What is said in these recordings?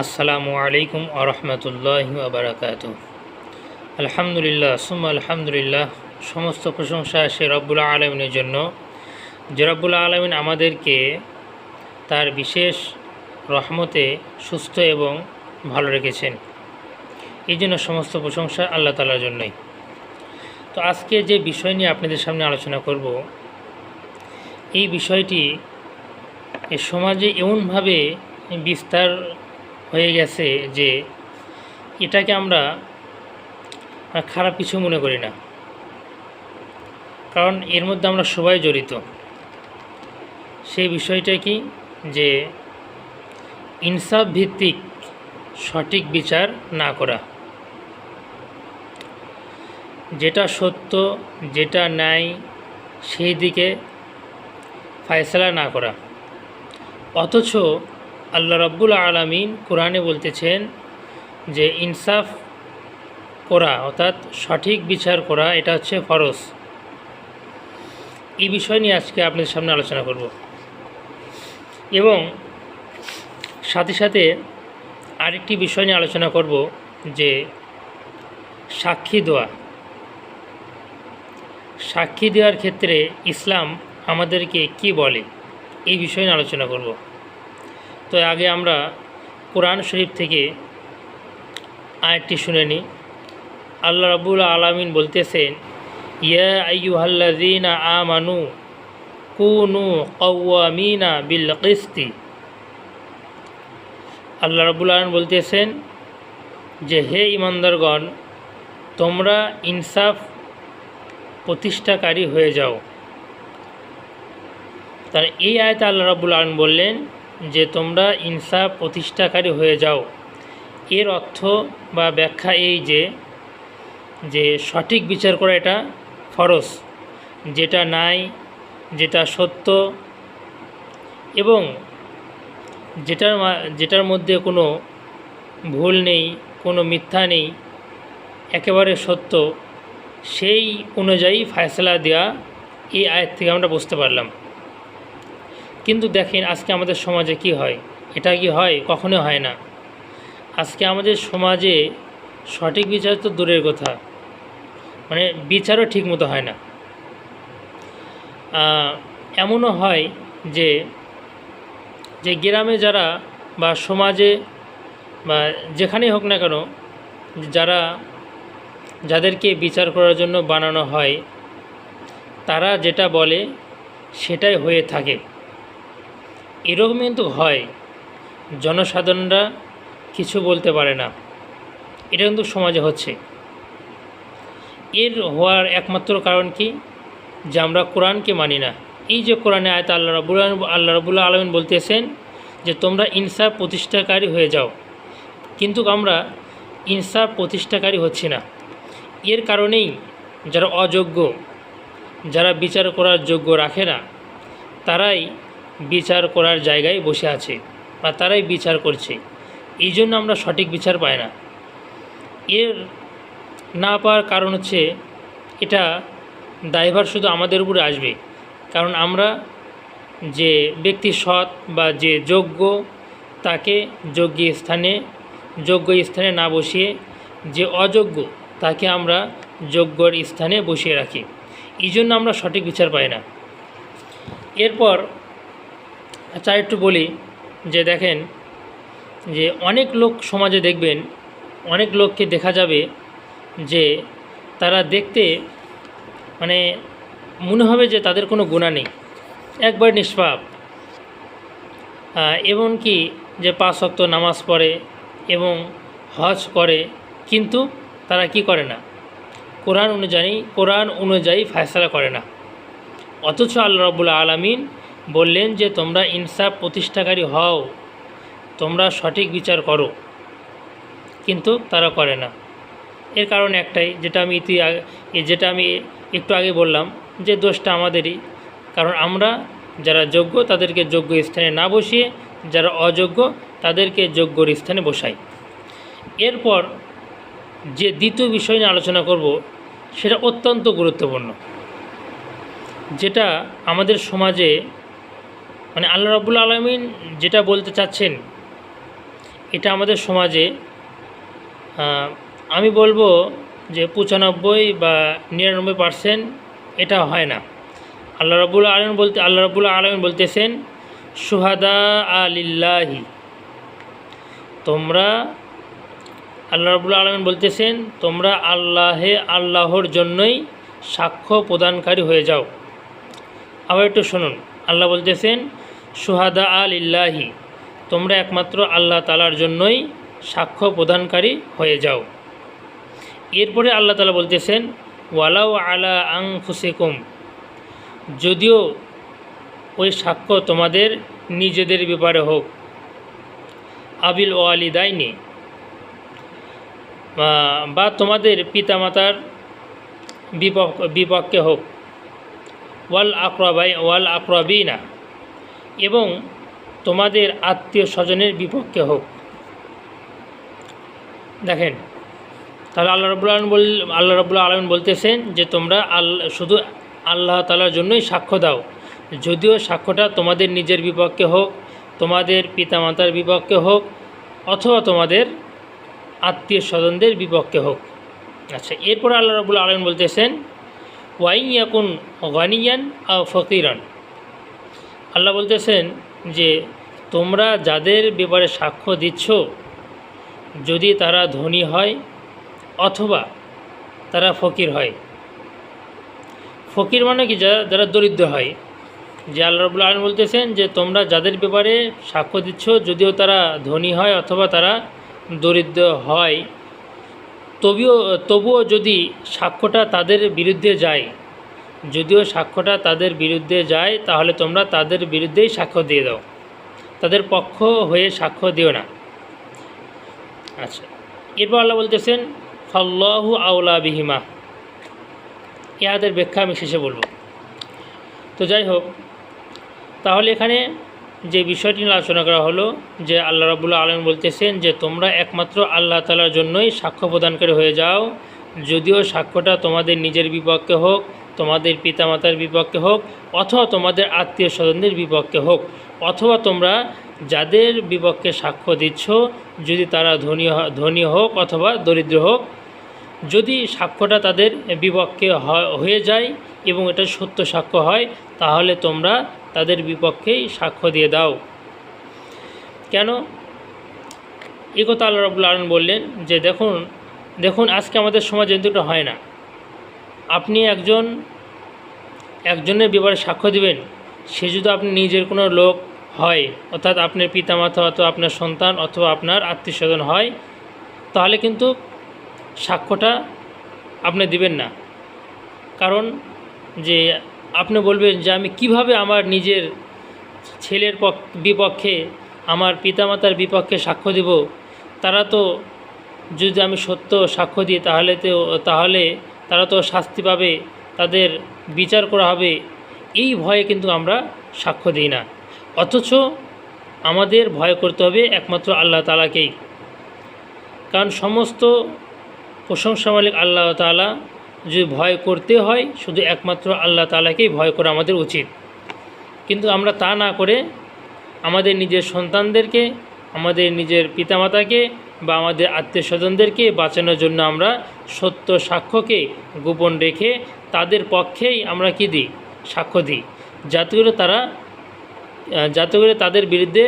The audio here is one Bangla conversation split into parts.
আসসালামু আলাইকুম ওয়া রাহমাতুল্লাহি ওয়া বারাকাতুহু। আলহামদুলিল্লাহ সুম্মা আলহামদুলিল্লাহ, সমস্ত প্রশংসা সে রব্বুল আলামিনের জন্য, যে রব্বুল আলামিন আমাদেরকে তার বিশেষ রহমতে সুস্থ এবং ভালো রেখেছেন। এই জন্য সমস্ত প্রশংসা আল্লাহ তাআলার জন্যই। তো আজকে যে বিষয় নিয়ে আপনাদের সামনে আলোচনা করব, এই বিষয়টি এই সমাজে এমনভাবে বিস্তার হয়ে গেছে যে এটাকে আমরা খারাপ কিছু মনে করি না, কারণ এর মধ্যে আমরা সবাই জড়িত। সেই বিষয়টা কি, যে ইনসাফ ভিত্তিক সঠিক বিচার না করা, যেটা সত্য যেটা ন্যায় সেই দিকে ফয়সালা না করা। অথচ আল্লাহ রাব্বুল আলামিন কোরআনে বলতেছেন যে ইনসাফ করা অর্থাৎ সঠিক বিচার করা এটা হচ্ছে ফরজ। এই বিষয় নিয়ে আজকে আপনাদের সামনে আলোচনা করব এবং সাথে সাথে আরেকটি বিষয় নিয়ে আলোচনা করব, যে সাক্ষী দেওয়ার ক্ষেত্রে ইসলাম আমাদেরকে কি বলে, এই বিষয় নিয়ে আলোচনা করব। তো আগে আমরা কোরআন শরীফ থেকে আয়াতটি শুনে নিই। আল্লাহ রাব্বুল আলামিন বলতেছেন, ইয়া আইয়ুহাল্লাযীনা আমানু কুনু কাওয়ামিনা বিল কিসতি। আল্লাহ রাব্বুল আলামিন বলতেছেন যে হে ঈমানদারগণ, তোমরা ইনসাফ প্রতিষ্ঠাকারী হয়ে যাও। তার এই আয়াতে আল্লাহ রাব্বুল আলামিন বললেন যে তোমরা ইনসাফ প্রতিষ্ঠাকারী হয়ে যাও। এর অর্থ বা ব্যাখ্যা এই যে সঠিক বিচার করা এটা ফরজ, যেটা নাই যেটা সত্য এবং যেটার মধ্যে কোনো ভুল নেই, কোনো মিথ্যা নেই, একেবারে সত্য, সেই অনুযায়ী ফয়সালা দেওয়া। এই আয়াত থেকে আমরা বুঝতে পারলাম। কিন্তু দেখেন আজকে আমাদের সমাজে কি হয়, এটা কি হয়? কখনো হয় না। আজকে আমাদের সমাজে সঠিক বিচার তো দূরের কথা, মানে বিচারও ঠিকমতো হয় না। এমনও হয় যে গ্রামে যারা বা সমাজে বা যেখানেই হোক না কেন, যাদেরকে বিচার করার জন্য বানানো হয়, তারা যেটা বলে সেটাই হয়ে থাকে। এরকম কিন্তু হয়, জনসাধারণরা কিছু বলতে পারে না। এটা কিন্তু সমাজে হচ্ছে। এর হওয়ার একমাত্র কারণ কি, যে আমরা কোরআনকে মানি না। এই যে কোরআনে আয়াত আল্লাহ রাব্বুল আলামিন বলতেছেন যে তোমরা ইনসাফ প্রতিষ্ঠাকারী হয়ে যাও, কিন্তু আমরা ইনসাফ প্রতিষ্ঠাকারী হচ্ছি না। এর কারণেই যারা অযোগ্য, যারা বিচার করার যোগ্য রাখে না, তারাই বিচার করার জায়গায় বসে আছে বা তারাই বিচার করছে। এই জন্য আমরা সঠিক বিচার পাই না। এর না পাওয়ার কারণ হচ্ছে, এটা দায়ভার শুধু আমাদের উপরে আসবে, কারণ আমরা যে ব্যক্তি সৎ বা যে যোগ্য, তাকে যোগ্য স্থানে না বসিয়ে যে অযোগ্য তাকে আমরা যোগ্যর স্থানে বসিয়ে রাখি। এই জন্য আমরা সঠিক বিচার পাই না। এরপর আচ্ছা একটু বলি, যে দেখেন যে অনেক লোক সমাজে দেখবেন, অনেক লোককে দেখা যাবে যে তারা দেখতে মানে মনে হবে যে তাদের কোনো গুনাহ নেই, একবার নিষ্পাপ, এমনকি যে 5 ওয়াক্ত নামাজ পড়ে এবং হজ করে, কিন্তু তারা কি করে না, কোরআন অনুযায়ী ফয়সালা করে না। অথচ আল্লাহ রাব্বুল আলামিন বললেন যে তোমরা ইনসাফ প্রতিষ্ঠাকারী হও, তোমরা সঠিক বিচার করো, কিন্তু তারা করে না। এর কারণ একটাই, যেটা আমি একটু আগে বললাম, যে দোষটা আমাদেরই। কারণ আমরা যারা যোগ্য তাদেরকে যোগ্য স্থানে না বসিয়ে যারা অযোগ্য তাদেরকে যোগ্যর স্থানে বসাই। এরপর যে দ্বিতীয় বিষয় নিয়ে আলোচনা করব, সেটা অত্যন্ত গুরুত্বপূর্ণ, যেটা আমাদের সমাজে মানে আল্লাহ রাব্বুল আলামিন যেটা বলতে চাচ্ছেন, এটা আমাদের সমাজে আমি বলবো যে 95 বা 99% এটা হয় না। আল্লাহ রাব্বুল আলামিন বলতেছেন শুহাদা আলিল্লাহি, তোমরা আল্লাহ রাব্বুল আলামিন বলতেছেন তোমরা আল্লাহর জন্যই সাক্ষ্য প্রদানকারী হয়ে যাও। আবার একটু শুনুন, আল্লাহ বলতেছেন শুহাদা আলিল্লাহি, তোমরা একমাত্র আল্লাহ তাআলার জন্যই সাক্ষ্য প্রদানকারী হয়ে যাও। এরপরে আল্লাহ তাআলা বলতেছেন ওয়ালাউ আলা আনফুসিকুম, যদিও ওই সাক্ষ্য তোমাদের নিজেদের ব্যাপারে হোক, আবিল ওয়ালিদাইনি, বা তোমাদের পিতামাতার বিপক্ষে হোক, ওয়াল আকরাবিনা, এবং তোমাদের আত্মীয় স্বজনের বিপক্ষে হোক। দেখেন, তাহলে আল্লাহ রাব্বুল আলামিন বলতেছেন যে তোমরা শুধু আল্লাহ তাআলার জন্যই সাক্ষ্য দাও, যদিও সাক্ষ্যটা তোমাদের নিজের বিপক্ষে হোক, তোমাদের পিতামাতার বিপক্ষে হোক, অথবা তোমাদের আত্মীয় স্বজনদের বিপক্ষে হোক। আচ্ছা, এরপর আল্লাহ রাব্বুল আলামিন বলতেছেন ওয়াইন ইয়াকুন গানিয়ান আও ফকিরান, আল্লাহ বলতেছেন যে তোমরা যাদের ব্যাপারে সাক্ষ্য দিচ্ছ, যদি তারা ধনী হয় অথবা তারা ফকির হয়। ফকির মানে কি, যারা দরিদ্র হয়। যে আল্লাহ রাব্বুল আলামিন বলতেছেন যে তোমরা যাদের ব্যাপারে সাক্ষ্য দিচ্ছ, যদিও তারা ধনী হয় অথবা তারা দরিদ্র হয়, তবুও যদি সাক্ষ্যটা তাদের বিরুদ্ধে যায়, তাহলে তোমরা তাদের বিরুদ্ধেই সাক্ষ্য দিয়ে দাও, তাদের পক্ষ হয়ে সাক্ষ্য দিও না। আচ্ছা, এরপর আল্লাহ বলতেছেন ফাল্লাহু আউলা বিহিমা, ইহাদের ব্যাখ্যা আমি শেষে বলবো। তো যাই হোক, তাহলে এখানে যে বিষয়টি নিয়ে আলোচনা করা হলো যে আল্লাহ রাব্বুল আলামিন বলতেছেন যে তোমরা একমাত্র আল্লাহ তাআলার জন্যই সাক্ষ্য প্রদানকারী হয়ে যাও, যদিও সাক্ষ্যটা তোমাদের নিজের বিপক্ষে হোক, তোমাদের পিতামাতার বিপক্ষে হোক, অথবা তোমাদের আত্মীয় স্বজনদের বিপক্ষে হোক, অথবা তোমরা যাদের বিপক্ষে সাক্ষ্য দিচ্ছ, যদি তারা ধনী হোক অথবা দরিদ্র হোক, যদি সাক্ষ্যটা তাদের বিপক্ষে হয়ে যায় এবং এটা সত্য সাক্ষ্য হয়, তাহলে তোমরা তাদের বিপক্ষেই সাক্ষ্য দিয়ে দাও। কেন এই কথা আল্লাহ রাব্বুল আলামিন বললেন? যে দেখুন আজকে আমাদের সমাজে কিন্তু হয় না। আপনি একজনের ব্যাপারে সাক্ষ্য দিবেন, সে যদি আপনি নিজের কোনো লোক হয়, অর্থাৎ আপনার পিতামাতা অথবা আপনার সন্তান অথবা আপনার আত্মীয় স্বজন হয়, তাহলে কিন্তু সাক্ষ্যটা আপনি দিবেন না। কারণ যে আপনি বলবেন যে আমি কিভাবে আমার নিজের ছেলের বিপক্ষে, আমার পিতামাতার বিপক্ষে সাক্ষ্য দিব, তারা তো, যদি আমি সত্য সাক্ষ্য দিই তাহলে তারা তো শাস্তি পাবে, তাদের বিচার করা হবে, এই ভয়ে কিন্তু আমরা সাক্ষ্য দিই না। অথচ আমাদের ভয় করতে হবে একমাত্র আল্লাহ তাআলাকেই, কারণ সমস্ত প্রশংসা মালিক আল্লাহ তাআলা। যদি ভয় করতে হয় শুধু একমাত্র আল্লাহ তাআলাকেই ভয় করা আমাদের উচিত। কিন্তু আমরা তা না করে আমাদের নিজের সন্তানদেরকে, আমাদের নিজের পিতামাতাকে বা আমাদের আত্মীয় স্বজনদেরকে বাঁচানোর জন্য আমরা সত্য সাক্ষ্যকে গোপন রেখে তাদের পক্ষেই আমরা কি দিই, সাক্ষ্য দিই, যাতে করে তাদের বিরুদ্ধে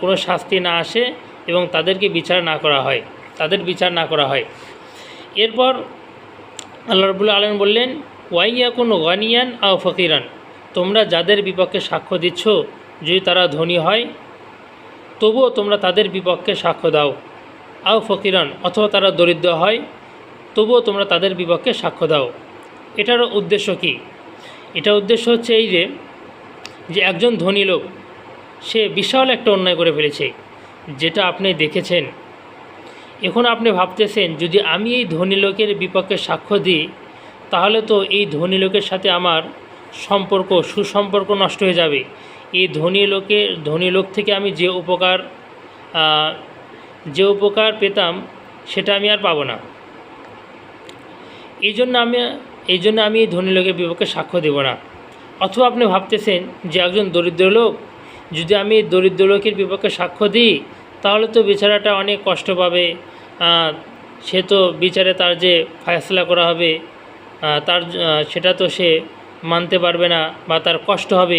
কোনো শাস্তি না আসে এবং তাদেরকে বিচার না করা হয়। এরপর আল্লাহ রাব্বুল আলামিন বললেন ওয়াইয়াকুন গানিয়ান আও ফকিরান, তোমরা যাদের বিপক্ষে সাক্ষ্য দিচ্ছ, যদি তারা ধনী হয় তবুও তোমরা তাদের বিপক্ষে সাক্ষ্য দাও, আও ফকিরান, অথবা তারা দরিদ্র হয় তবুও তোমরা তাদের বিপক্ষে সাক্ষ্য দাও। এটার উদ্দেশ্য কি? এটা উদ্দেশ্য হচ্ছে এই যে একজন ধনী লোক সে বিশাল একটা অন্যায় করে ফেলেছে, যেটা আপনি দেখেছেন। এখন আপনি ভাবতেছেন যদি আমি এই ধনী লোকের বিপক্ষে সাক্ষ্য দিই, তাহলে তো এই ধনী লোকের সাথে আমার সুসম্পর্ক নষ্ট হয়ে যাবে। এই ধনী লোক থেকে আমি যে উপকার পেতাম সেটা আমি আর পাবো না। এই জন্য আমি এই ধনী লোকের বিপক্ষে সাক্ষ্য দেব না। অথবা আপনি ভাবতেছেন যে একজন দরিদ্র লোক, যদি আমি দরিদ্র লোকের বিপক্ষে সাক্ষ্য দিই তাহলে তো বেচারাটা অনেক কষ্ট পাবে। সে তো বিচারে তার যে ফয়সালা করা হবে সেটা তো সে মানতে পারবে না বা তার কষ্ট হবে।